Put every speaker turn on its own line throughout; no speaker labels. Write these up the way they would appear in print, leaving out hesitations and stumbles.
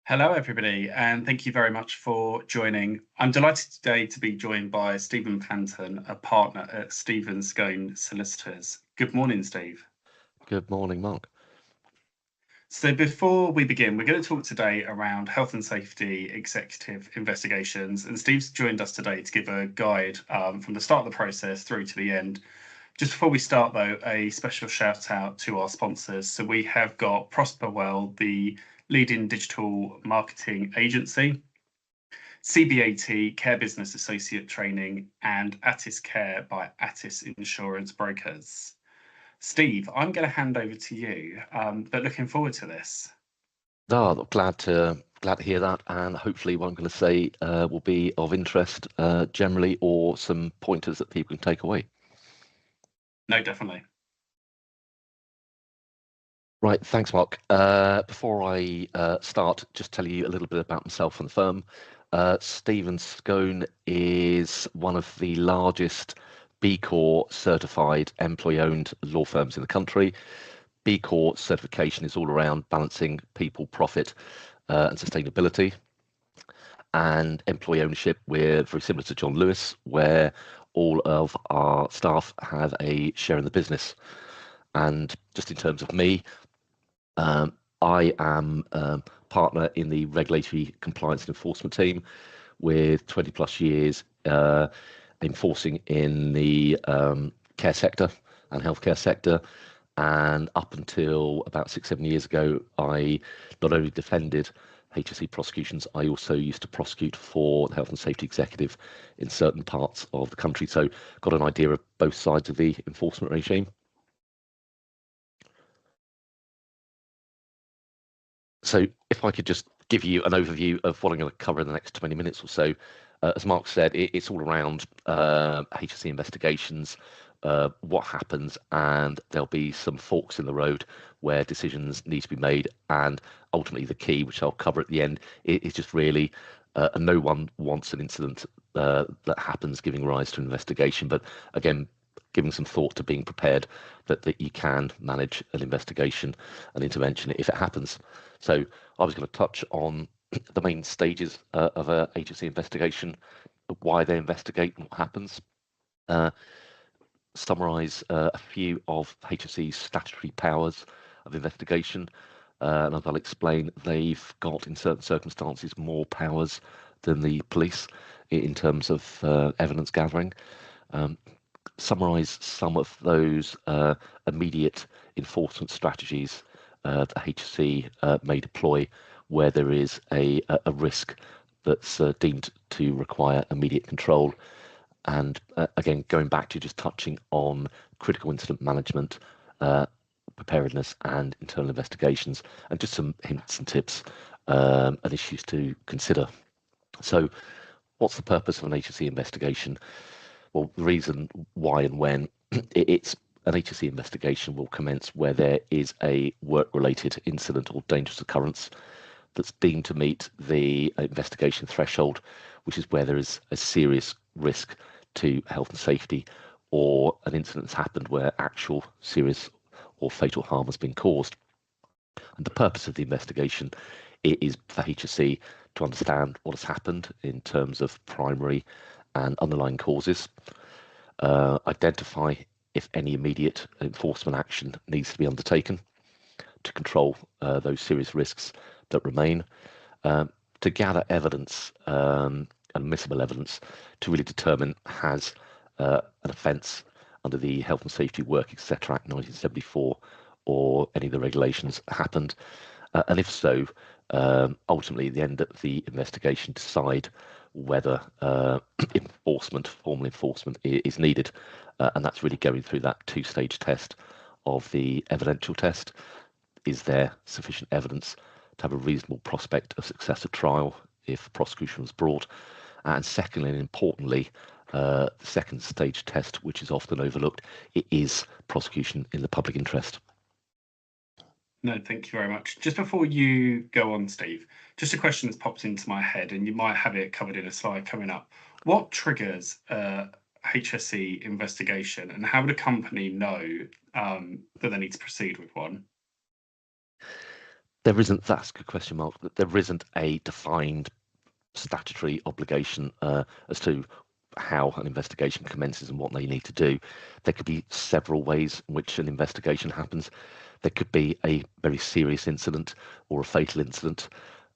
Hello, everybody, and thank you very much for joining. I'm delighted today to be joined by Stephen Panton, a partner at Stevens Scown Solicitors. Good morning, Steve.
Good morning, Mark.
So before we begin, we're going to talk today around health and safety executive investigations, and Steve's joined us today to give a guide from the start of the process through to the end. Just before we start, though, a special shout out to our sponsors. So we have got Prosperwell, the leading digital marketing agency, CBAT, Care Business Associate Training, and Attis Care by Attis Insurance Brokers. Steve, I'm going to hand over to you, but looking forward to this.
Glad to hear that, and hopefully what I'm going to say will be of interest generally, or some pointers that people can take away.
No, definitely.
Right, thanks, Mark. Before I start, just tell you a little bit about myself and the firm. Stevens Scown is one of the largest B Corp certified employee-owned law firms in the country. B Corp certification is all around balancing people, profit, and sustainability. And employee ownership, we're very similar to John Lewis, where all of our staff have a share in the business. And just in terms of me, I am partner in the regulatory compliance and enforcement team with 20 plus years enforcing in the care sector and healthcare sector. And up until about 6-7 years ago, I not only defended HSE prosecutions, I also used to prosecute for the health and safety executive in certain parts of the country. So got an idea of both sides of the enforcement regime. So if I could just give you an overview of what I'm going to cover in the next 20 minutes or so. As Mark said, it's all around HSE investigations, what happens, and there'll be some forks in the road where decisions need to be made. And ultimately the key, which I'll cover at the end, is just really no one wants an incident that happens giving rise to an investigation. But again, giving some thought to being prepared that you can manage an investigation and intervention if it happens. So I was going to touch on the main stages of a HSE investigation, why they investigate and what happens. Summarise a few of HSE's statutory powers of investigation, and as I'll explain, they've got in certain circumstances more powers than the police in terms of evidence gathering. Summarise some of those immediate enforcement strategies that HSE may deploy where there is a risk that's deemed to require immediate control. And again, going back to just touching on critical incident management, preparedness and internal investigations, and just some hints and tips and issues to consider. So what's the purpose of an HSE investigation? Well, the reason why and when it's an HSE investigation will commence where there is a work-related incident or dangerous occurrence that's deemed to meet the investigation threshold, which is where there is a serious risk to health and safety, or an incident has happened where actual serious or fatal harm has been caused. And the purpose of the investigation is for HSE to understand what has happened in terms of primary and underlying causes, identify if any immediate enforcement action needs to be undertaken to control those serious risks that remain, to gather evidence, admissible evidence, to really determine has an offence under the Health and Safety Work Etc. Act 1974 or any of the regulations happened, and if so, ultimately at the end of the investigation decide whether formal enforcement is needed, and that's really going through that two-stage test of the evidential test. Is there sufficient evidence to have a reasonable prospect of success at trial if prosecution was brought? And secondly, and importantly, the second stage test, which is often overlooked, it is prosecution in the public interest.
No, thank you very much. Just before you go on, Steve, just a question that's popped into my head, and you might have it covered in a slide coming up. What triggers a HSE investigation, and how would a company know that they need to proceed with one?
That's a good question, Mark. There isn't a defined statutory obligation as to how an investigation commences and what they need to do. There could be several ways in which an investigation happens. There could be a very serious incident or a fatal incident.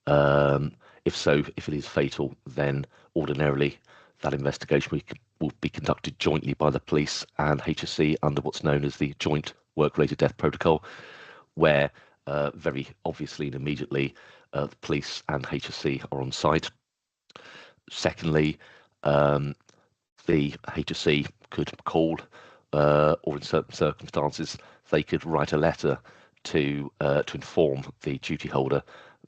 If it is fatal, then ordinarily that investigation will be conducted jointly by the police and HSE under what's known as the Joint Work-Related Death Protocol, where very obviously and immediately the police and HSE are on site. Secondly, the HSE could call, or in certain circumstances, they could write a letter to inform the duty holder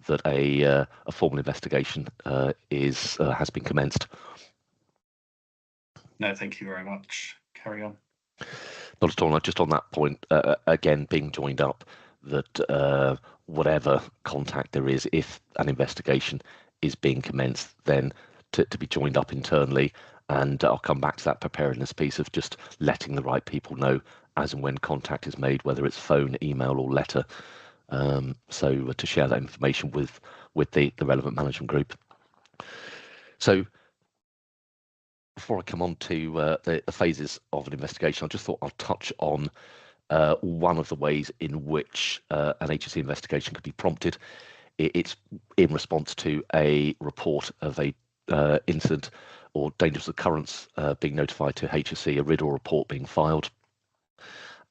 that a formal investigation has been commenced.
No, thank you very much. Carry on.
Not at all. Just on that point, again, being joined up, that whatever contact there is, if an investigation is being commenced, then to be joined up internally. And I'll come back to that preparedness piece of just letting the right people know as and when contact is made, whether it's phone, email, or letter. So to share that information with the relevant management group. So before I come on to the phases of an investigation, I just thought I'll touch on one of the ways in which an HSE investigation could be prompted. It's in response to a report of a incident or dangerous occurrence being notified to HSE, a RIDDOR report being filed,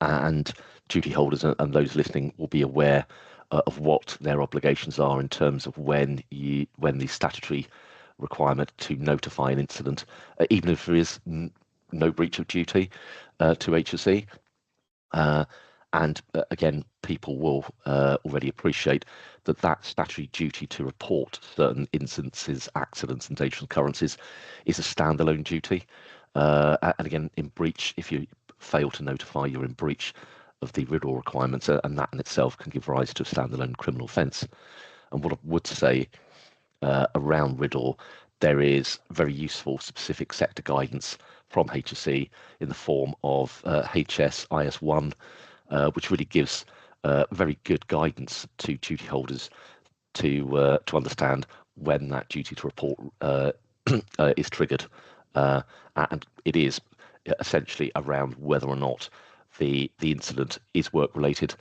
and duty holders and those listening will be aware of what their obligations are in terms of when the statutory requirement to notify an incident, even if there is no breach of duty to HSE. And again, people will already appreciate that statutory duty to report certain instances, accidents and dangerous occurrences is a standalone duty. And again, in breach, if you fail to notify, you're in breach of the RIDDOR requirements, and that in itself can give rise to a standalone criminal offence. And what I would say around RIDDOR, there is very useful specific sector guidance from HSE in the form of HSIS 1, which really gives very good guidance to duty holders to understand when that duty to report is triggered, and it is essentially around whether or not the incident is work related,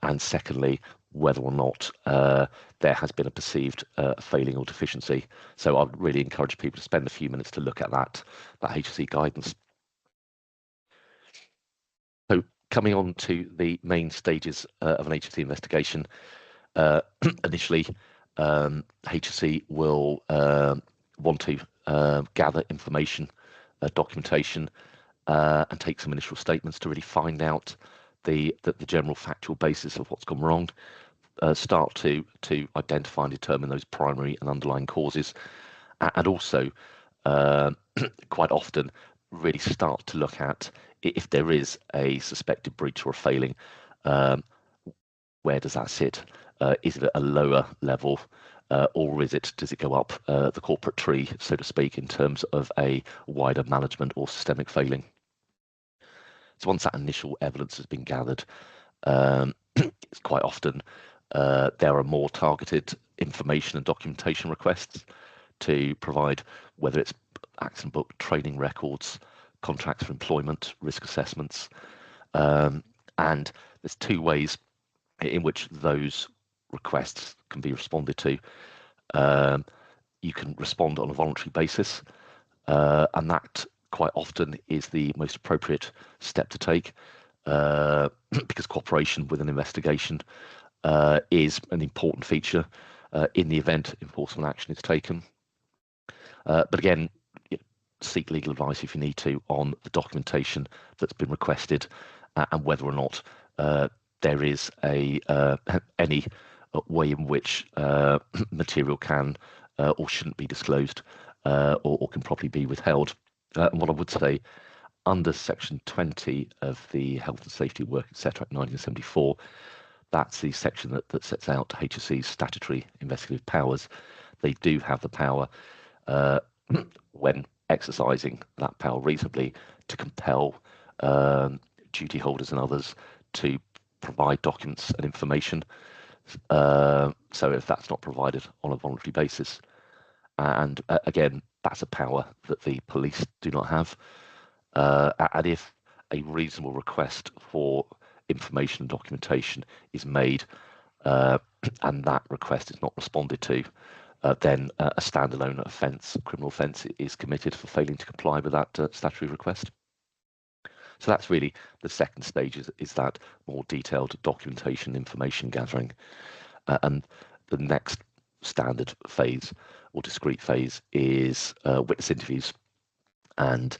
and secondly whether or not there has been a perceived failing or deficiency. So I'd really encourage people to spend a few minutes to look at that HSE guidance. So coming on to the main stages of an HSE investigation, initially HSE will want to gather information, documentation, and take some initial statements to really find out the general factual basis of what's gone wrong, start to identify and determine those primary and underlying causes, and also quite often really start to look at, if there is a suspected breach or a failing, where does that sit? Is it at a lower level, or does it go up the corporate tree, so to speak, in terms of a wider management or systemic failing? So once that initial evidence has been gathered, it's quite often there are more targeted information and documentation requests to provide, whether it's accident book, training records, contracts for employment, risk assessments, and there's two ways in which those requests can be responded to. You can respond on a voluntary basis, and that quite often is the most appropriate step to take, because cooperation with an investigation is an important feature in the event enforcement action is taken. But again, seek legal advice if you need to on the documentation that's been requested, and whether or not there is any way in which material can or shouldn't be disclosed, or can properly be withheld. And what I would say, under Section 20 of the Health and Safety at Work, etc. Act 1974, that's the section that sets out HSE's statutory investigative powers. They do have the power, when exercising that power reasonably, to compel duty holders and others to provide documents and information. So if that's not provided on a voluntary basis, and again, that's a power that the police do not have. And if a reasonable request for information and documentation is made, and that request is not responded to, then a standalone offence, criminal offence, is committed for failing to comply with that statutory request. So that's really the second stage, is that more detailed documentation, information gathering. And the next standard phase or discrete phase is witness interviews. And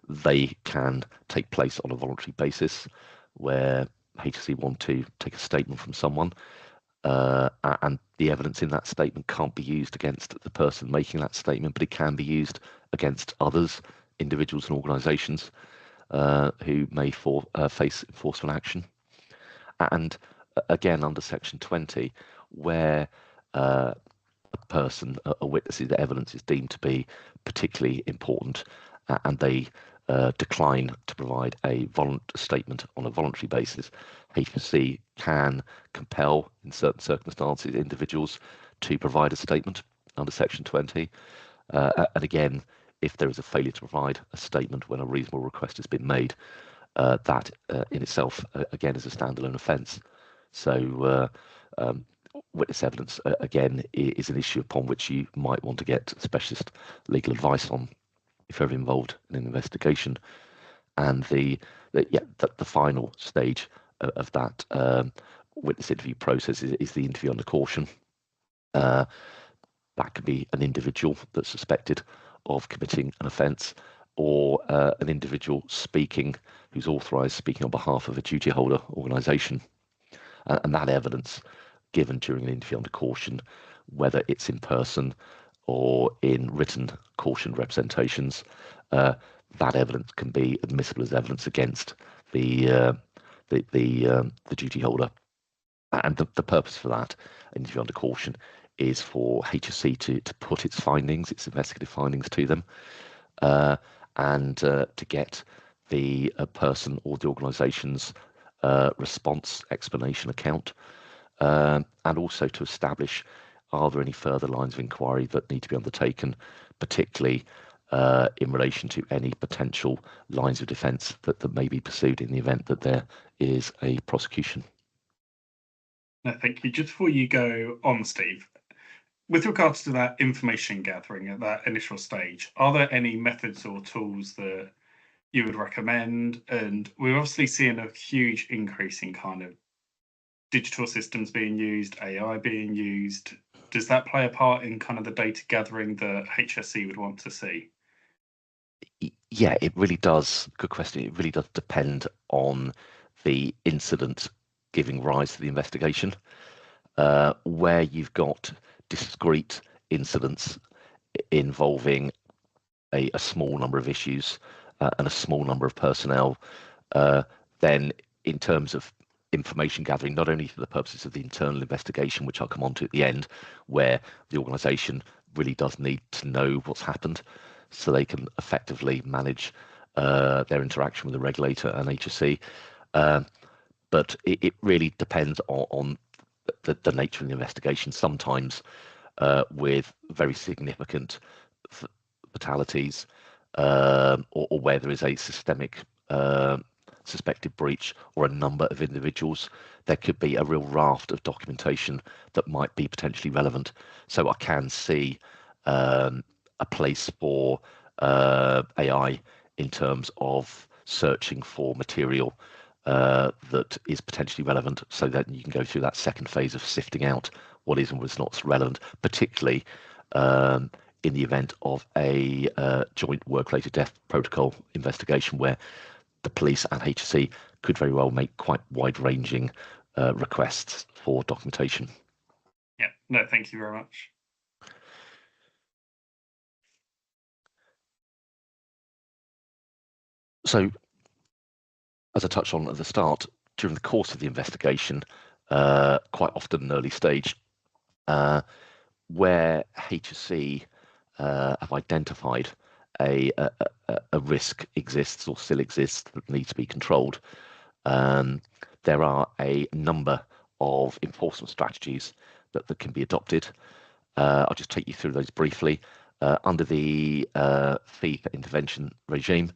they can take place on a voluntary basis where HSE want to take a statement from someone, and the evidence in that statement can't be used against the person making that statement, but it can be used against others, individuals and organisations who may face enforcement action. And again, under Section 20, where a witness's evidence is deemed to be particularly important, and they decline to provide a statement on a voluntary basis, HSE can compel, in certain circumstances, individuals to provide a statement under Section 20. And again, if there is a failure to provide a statement when a reasonable request has been made, that in itself, again, is a standalone offence. So witness evidence, again, is an issue upon which you might want to get specialist legal advice on if you're involved in an investigation. And the final stage of that witness interview process is the interview under caution. That could be an individual that's suspected of committing an offence, or an individual speaking who's authorised speaking on behalf of a duty holder organisation. And that evidence given during an interview under caution, whether it's in person or in written caution representations, that evidence can be admissible as evidence against the duty holder. And the purpose for that interview under caution is for HSE to put its findings, its investigative findings, to them, and to get the person or the organisation's response, explanation, account, and also to establish, are there any further lines of inquiry that need to be undertaken, particularly in relation to any potential lines of defence that may be pursued in the event that there is a prosecution.
No, thank you. Just before you go on, Steve, with regards to that information gathering at that initial stage, are there any methods or tools that you would recommend? And we're obviously seeing a huge increase in kind of digital systems being used, AI being used. Does that play a part in kind of the data gathering that HSE would want to see?
Yeah, it really does. Good question. It really does depend on the incident giving rise to the investigation. Where you've got discrete incidents involving a small number of issues and a small number of personnel, then in terms of information gathering, not only for the purposes of the internal investigation, which I'll come on to at the end, where the organisation really does need to know what's happened so they can effectively manage their interaction with the regulator and HSE. But it really depends on the nature of the investigation. Sometimes with very significant fatalities, or where there is a systemic suspected breach or a number of individuals, there could be a real raft of documentation that might be potentially relevant. So I can see a place for AI in terms of searching for material that is potentially relevant, so that you can go through that second phase of sifting out what is and what is not relevant, particularly in the event of a joint work-related death protocol investigation, where the police and HSE could very well make quite wide-ranging requests for documentation.
Yeah, no, thank you very much.
So, as I touched on at the start, during the course of the investigation, quite often an early stage, where HSE have identified a risk exists or still exists that needs to be controlled, there are a number of enforcement strategies that can be adopted. I'll just take you through those briefly. Under the fee for intervention regime,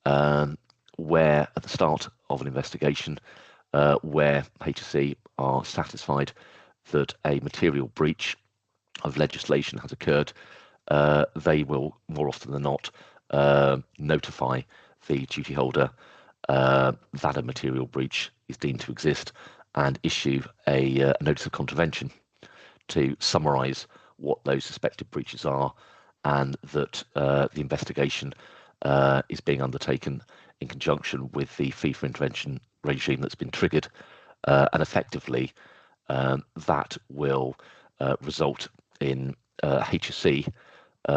where at the start of an investigation, where HSE are satisfied that a material breach of legislation has occurred, they will more often than not notify the duty holder that a material breach is deemed to exist and issue a notice of contravention to summarise what those suspected breaches are, and that the investigation is being undertaken in conjunction with the fee for intervention regime that's been triggered, and effectively that will result in HSE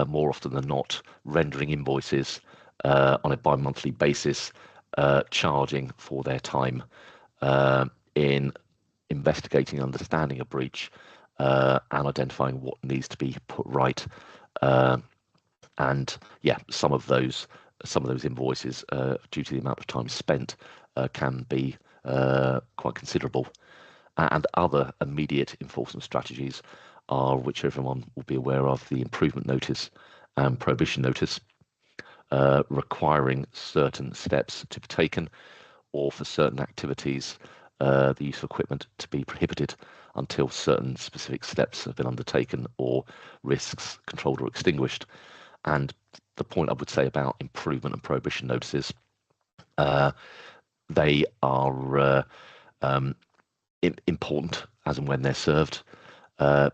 more often than not rendering invoices on a bi-monthly basis, charging for their time in investigating, understanding a breach, and identifying what needs to be put right. And yeah, some of those invoices, due to the amount of time spent, can be quite considerable. And other immediate enforcement strategies are, which everyone will be aware of, the improvement notice and prohibition notice, requiring certain steps to be taken, or for certain activities, the use of equipment to be prohibited until certain specific steps have been undertaken or risks controlled or extinguished. And the point I would say about improvement and prohibition notices, they are important as and when they're served,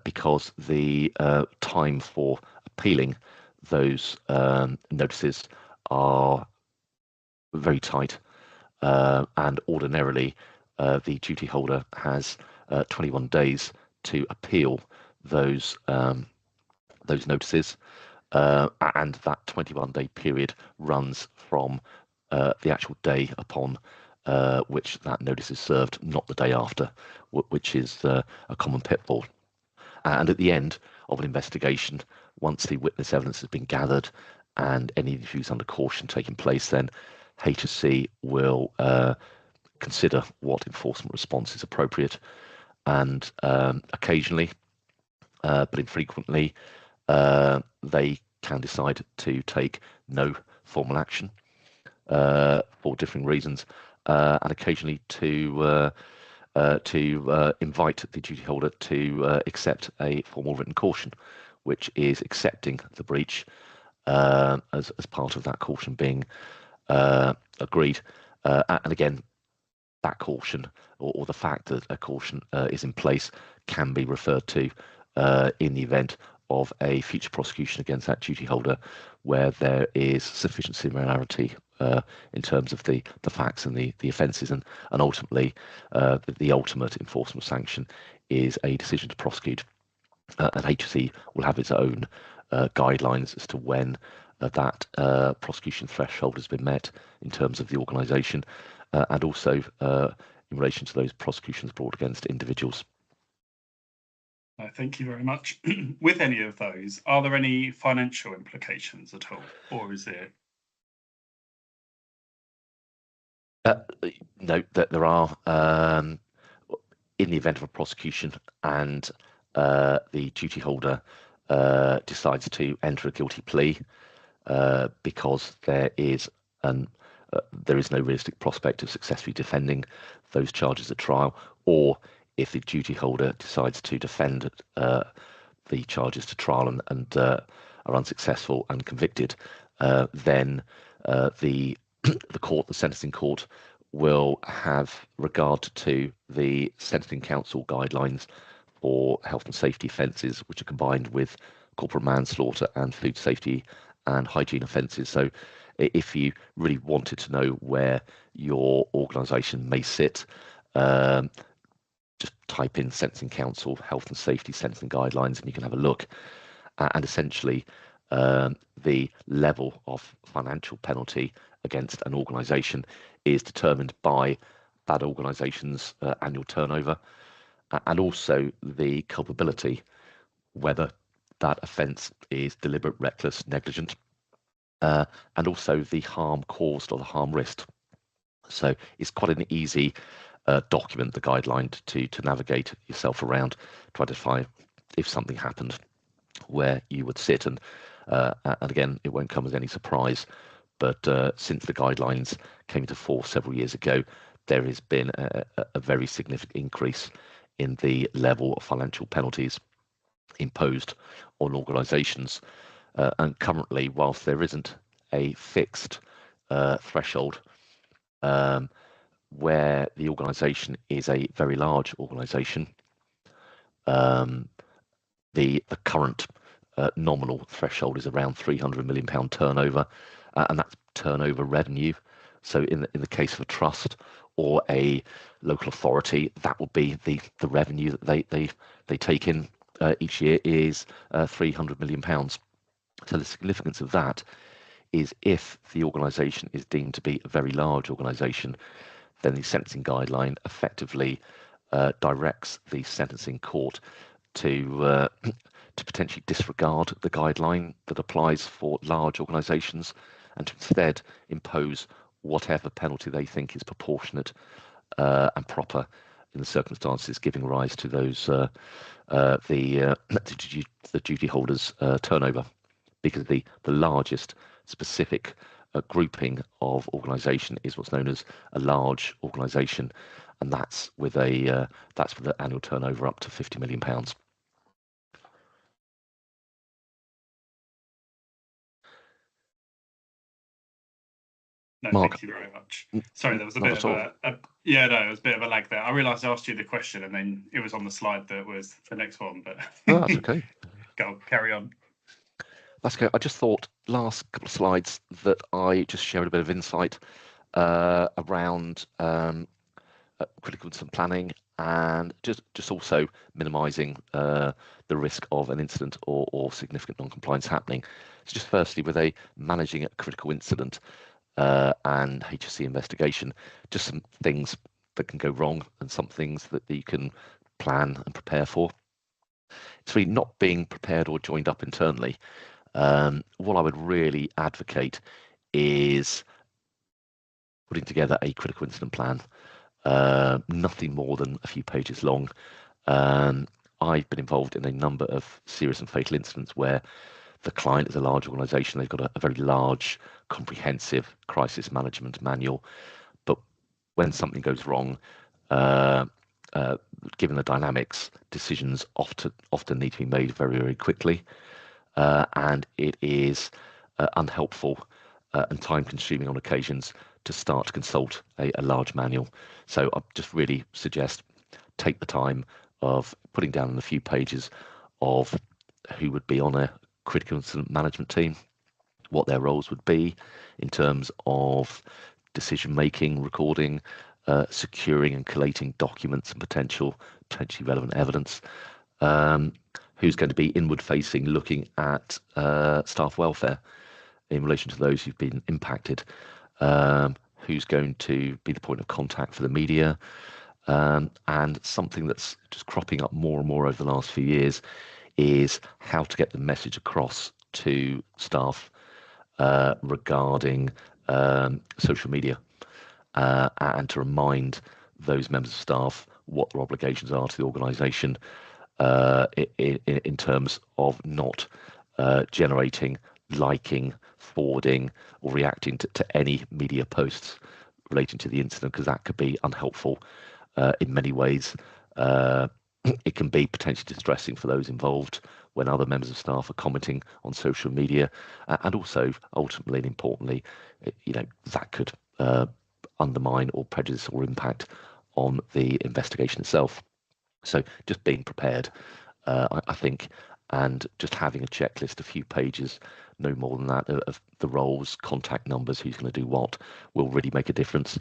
because the time for appealing those notices are very tight, and ordinarily the duty holder has 21 days to appeal those notices, and that 21-day period runs from the actual day upon which that notice is served, not the day after, which is a common pitfall. And at the end of an investigation, once the witness evidence has been gathered and any interviews under caution taking place, then HSE will consider what enforcement response is appropriate, and occasionally, but infrequently, they can decide to take no formal action for differing reasons, and occasionally to invite the duty holder to accept a formal written caution, which is accepting the breach as part of that caution being agreed. And again, that caution, or the fact that a caution is in place, can be referred to in the event of a future prosecution against that duty holder where there is sufficient similarity in terms of the facts and the offences, and ultimately the ultimate enforcement sanction is a decision to prosecute. And HSE will have its own guidelines as to when that prosecution threshold has been met in terms of the organisation, and also in relation to those prosecutions brought against individuals.
Thank you very much. With any of those, are there any financial implications at all, or is it?
No, that there are, in the event of a prosecution and the duty holder decides to enter a guilty plea because there is no realistic prospect of successfully defending those charges at trial, or if the duty holder decides to defend the charges to trial and are unsuccessful and convicted, then the sentencing court will have regard to the Sentencing Council guidelines for health and safety offences, which are combined with corporal manslaughter and food safety and hygiene offences. So if you really wanted to know where your organisation may sit, just type in Sentencing Council Health and Safety Sentencing Guidelines and you can have a look. And essentially, the level of financial penalty against an organisation is determined by that organisation's annual turnover, and also the culpability, whether that offence is deliberate, reckless, negligent, and also the harm caused or the harm risked. So it's quite an easy document the guideline to navigate yourself around to identify if something happened where you would sit. And again, it won't come as any surprise, but since the guidelines came into force several years ago, there has been a very significant increase in the level of financial penalties imposed on organisations. And currently, whilst there isn't a fixed threshold, where the organisation is a very large organisation, the current nominal threshold is around £300 million turnover, and that's turnover revenue. So in the case of a trust or a local authority, that will be the revenue that they take in each year is £300 million. So the significance of that is if the organisation is deemed to be a very large organisation, then the sentencing guideline effectively directs the sentencing court to potentially disregard the guideline that applies for large organisations and to instead impose whatever penalty they think is proportionate and proper in the circumstances giving rise to those the duty holders' turnover, because the largest specific grouping of organisation is what's known as a large organisation, and that's with an annual turnover up to £50 million.
No,
Mark,
thank you very much. Sorry, there was a
not
bit
at
of
all.
it was a bit of a lag there. I realised I asked you the question and then it was on the slide that was the next one, but
No, that's okay.
go carry on.
That's okay. I just thought last couple of slides that I just shared a bit of insight around critical incident planning and just also minimising the risk of an incident or significant non-compliance happening. So just firstly, with managing a critical incident and HSE investigation, just some things that can go wrong and some things that you can plan and prepare for. It's really not being prepared or joined up internally. What I would really advocate is putting together a critical incident plan, nothing more than a few pages long. I've been involved in a number of serious and fatal incidents where the client is a large organisation. They've got a very large, comprehensive crisis management manual. But when something goes wrong, given the dynamics, decisions often need to be made very, very quickly. And it is unhelpful and time-consuming on occasions to start to consult a large manual. So I just really suggest take the time of putting down in a few pages of who would be on a critical incident management team, what their roles would be in terms of decision making, recording, securing and collating documents and potentially relevant evidence, who's going to be inward facing, looking at staff welfare in relation to those who've been impacted, who's going to be the point of contact for the media, and something that's just cropping up more and more over the last few years is how to get the message across to staff regarding social media, and to remind those members of staff what their obligations are to the organisation in terms of not generating, liking, forwarding or reacting to any media posts relating to the incident, because that could be unhelpful in many ways. It can be potentially distressing for those involved when other members of staff are commenting on social media, and also ultimately and importantly, that could undermine or prejudice or impact on the investigation itself. So just being prepared, I think, and just having a checklist, a few pages, no more than that, of the roles, contact numbers, who's going to do what, will really make a difference.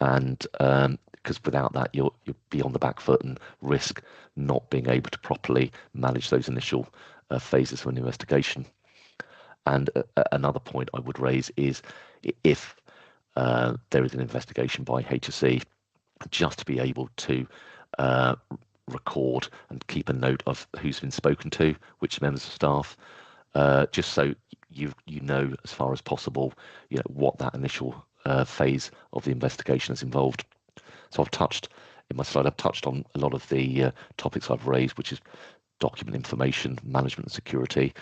And because without that, you'll be on the back foot and risk not being able to properly manage those initial phases of an investigation. And another point I would raise is if there is an investigation by HSE, just to be able to record and keep a note of who's been spoken to, which members of staff, just so you know as far as possible, what that initial phase of the investigation has involved. So I've touched in my slide, I've touched on a lot of the topics I've raised, which is document information management and security,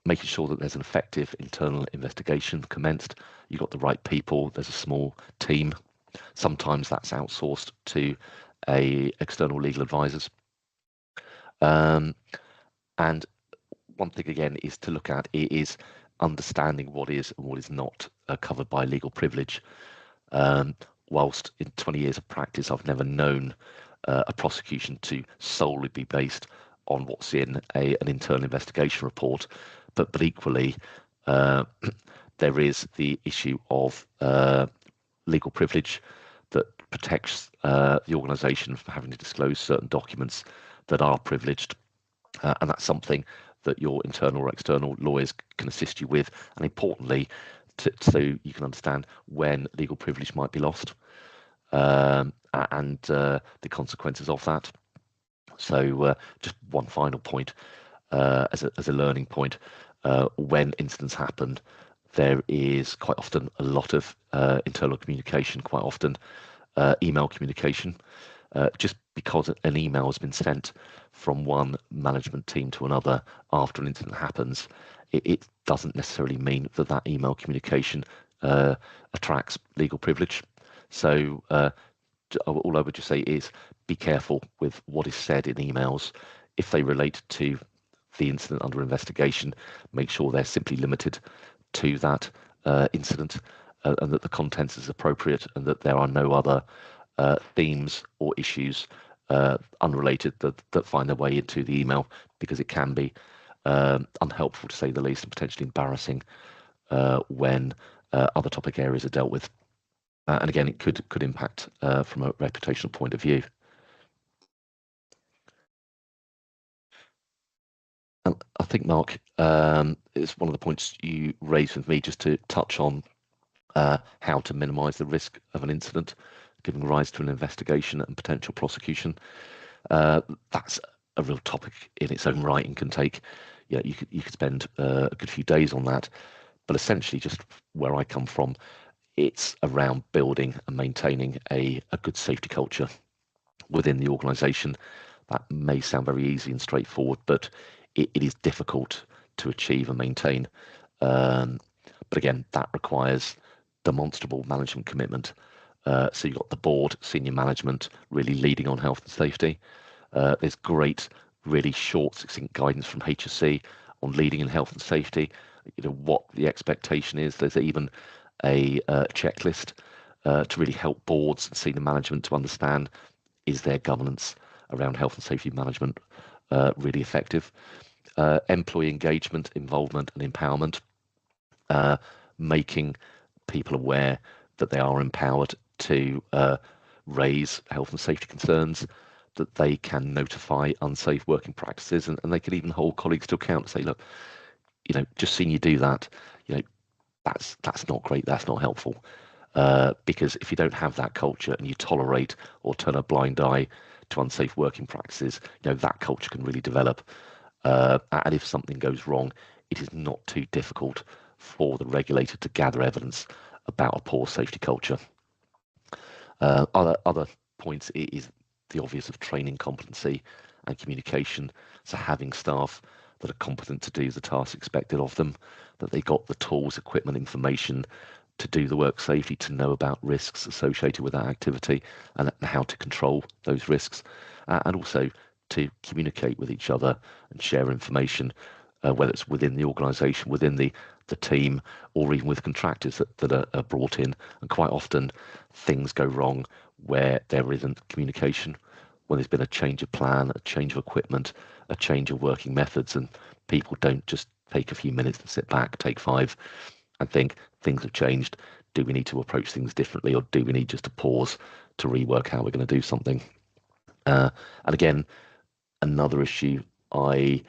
making sure that there's an effective internal investigation commenced. You've got the right people. There's a small team. Sometimes that's outsourced to external legal advisors. And one thing again is to look at is understanding what is and what is not covered by legal privilege. Whilst in 20 years of practice, I've never known a prosecution to solely be based on what's in an internal investigation report, but equally there is the issue of legal privilege that protects the organisation from having to disclose certain documents that are privileged, and that's something that your internal or external lawyers can assist you with, and importantly, so you can understand when legal privilege might be lost and the consequences of that. So just one final point as a learning point, when incidents happen, there is quite often a lot of internal communication, quite often email communication. Just because an email has been sent from one management team to another after an incident happens, it doesn't necessarily mean that that email communication attracts legal privilege. So all I would just say is be careful with what is said in emails. If they relate to the incident under investigation, make sure they're simply limited to that incident and that the content is appropriate and that there are no other themes or issues unrelated that find their way into the email, because it can be unhelpful to say the least and potentially embarrassing when other topic areas are dealt with. And again, it could impact from a reputational point of view. And I think, Mark, it's one of the points you raised with me just to touch on how to minimise the risk of an incident giving rise to an investigation and potential prosecution. That's a real topic in its own right and can take, you could spend a good few days on that. But essentially, just where I come from, it's around building and maintaining a good safety culture within the organisation. That may sound very easy and straightforward, but it is difficult to achieve and maintain. But again, that requires demonstrable management commitment. So you've got the board, senior management really leading on health and safety. There's great, really short, succinct guidance from HSE on leading in health and safety, what the expectation is. There's even a checklist to really help boards and senior management to understand, is their governance around health and safety management really effective. Employee engagement, involvement and empowerment, making people aware that they are empowered to raise health and safety concerns, that they can notify unsafe working practices, and they can even hold colleagues to account and say, look, just seeing you do that, that's not great, that's not helpful. Because if you don't have that culture and you tolerate or turn a blind eye to unsafe working practices, that culture can really develop. And if something goes wrong, it is not too difficult for the regulator to gather evidence about a poor safety culture. Other points is the obvious of training competency and communication. So having staff that are competent to do the tasks expected of them, that they got the tools, equipment, information to do the work safely, to know about risks associated with that activity and how to control those risks, and also to communicate with each other and share information, whether it's within the organisation, within the team, or even with contractors that are brought in. And quite often things go wrong where there isn't communication, when there's been a change of plan, a change of equipment, a change of working methods, and people don't just take a few minutes to sit back, take 5 and think things have changed. Do we need to approach things differently, or do we need just to pause to rework how we're going to do something? And again, another issue I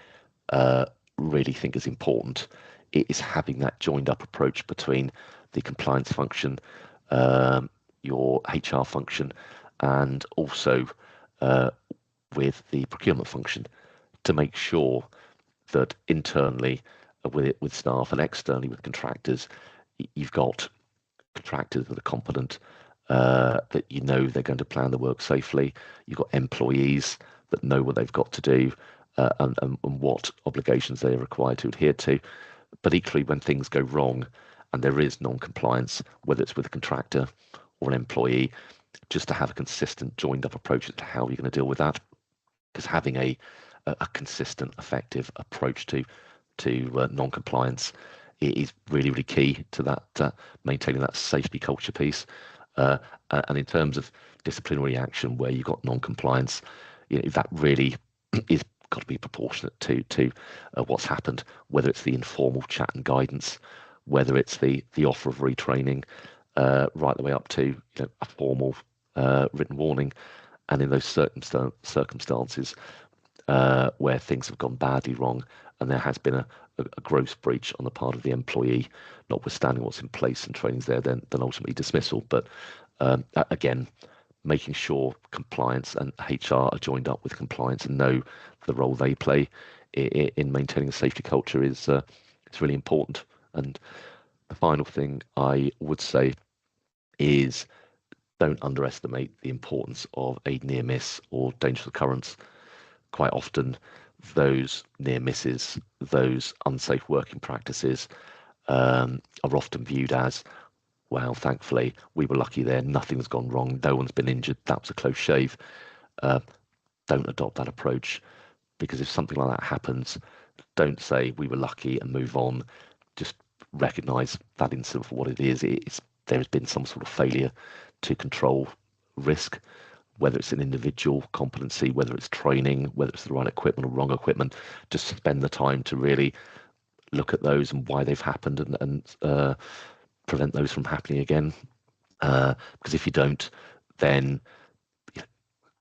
really think is important is having that joined up approach between the compliance function, your HR function, and also with the procurement function, to make sure that internally with staff and externally with contractors, you've got contractors that are competent, that you know they're going to plan the work safely. You've got employees that know what they've got to do and what obligations they are required to adhere to. But equally, when things go wrong and there is non-compliance, whether it's with a contractor or an employee, just to have a consistent, joined-up approach to how you're going to deal with that. Because having a consistent, effective approach to non-compliance is really, really key to that maintaining that safety culture piece. And in terms of disciplinary action, where you've got non-compliance, that really is got to be proportionate to what's happened. Whether it's the informal chat and guidance, whether it's the offer of retraining, right the way up to a formal written warning, and in those circumstances where things have gone badly wrong and there has been a gross breach on the part of the employee, notwithstanding what's in place and training's there, then ultimately dismissal. But again, making sure compliance and HR are joined up with compliance and know the role they play in maintaining a safety culture is really important. And the final thing I would say is don't underestimate the importance of a near miss or dangerous occurrence. Quite often, those near misses, those unsafe working practices are often viewed as, well, thankfully, we were lucky there. Nothing's gone wrong. No one's been injured. That was a close shave. Don't adopt that approach, because if something like that happens, don't say we were lucky and move on. Just recognise that incident for what it is. There has been some sort of failure to control risk, whether it's an individual competency, whether it's training, whether it's the right equipment or wrong equipment. Just spend the time to really look at those and why they've happened and prevent those from happening again. Because if you don't, then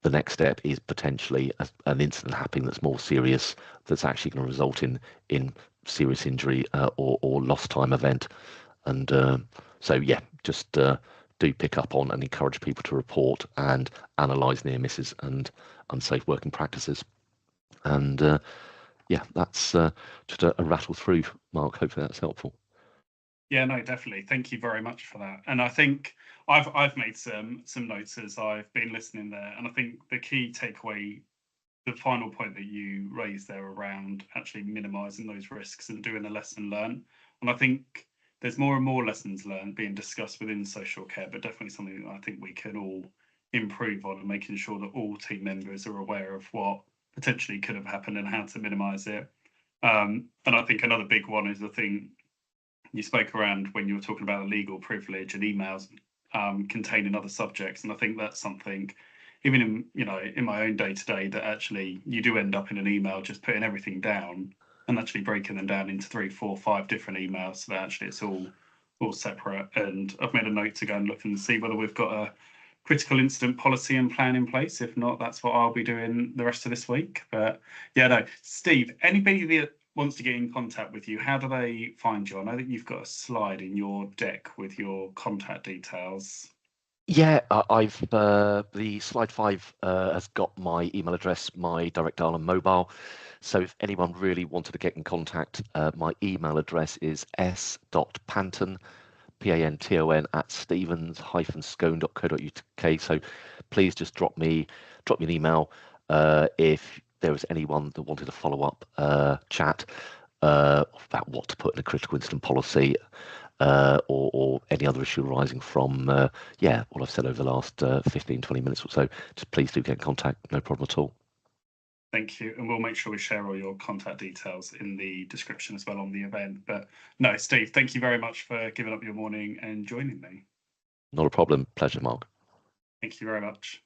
the next step is potentially an incident happening that's more serious, that's actually going to result in serious injury or lost time event. And so, yeah, just do pick up on and encourage people to report and analyse near misses and unsafe working practices. And yeah, that's just a rattle through, Mark. Hopefully that's helpful.
Yeah, no, definitely. Thank you very much for that. And I think I've made some notes as I've been listening there, and I think the key takeaway, the final point that you raised there around actually minimising those risks and doing a lesson learned, and I think there's more and more lessons learned being discussed within social care, but definitely something that I think we can all improve on, and making sure that all team members are aware of what potentially could have happened and how to minimise it. And I think another big one is the thing you spoke around when you were talking about legal privilege and emails containing other subjects, and I think that's something, even in my own day to day, that actually you do end up in an email just putting everything down and actually breaking them down into 3, 4, 5 different emails, so that actually it's all separate. And I've made a note to go and look and see whether we've got a critical incident policy and plan in place. If not, that's what I'll be doing the rest of this week. But yeah, no, Steve, anybody that wants to get in contact with you, how do they find you? I know that you've got a slide in your deck with your contact details.
Yeah, I've the slide 5 has got my email address, my direct dial and mobile. So if anyone really wanted to get in contact, my email address is s.panton, PANTON, at stevens-scown.co.uk. So please just drop me an email if there was anyone that wanted to follow up chat about what to put in a critical incident policy. Or any other issue arising from what I've said over the last 15, 20 minutes or so, just please do get in contact, no problem at all.
Thank you. And we'll make sure we share all your contact details in the description as well on the event. But no, Steve, thank you very much for giving up your morning and joining me.
Not a problem. Pleasure, Mark.
Thank you very much.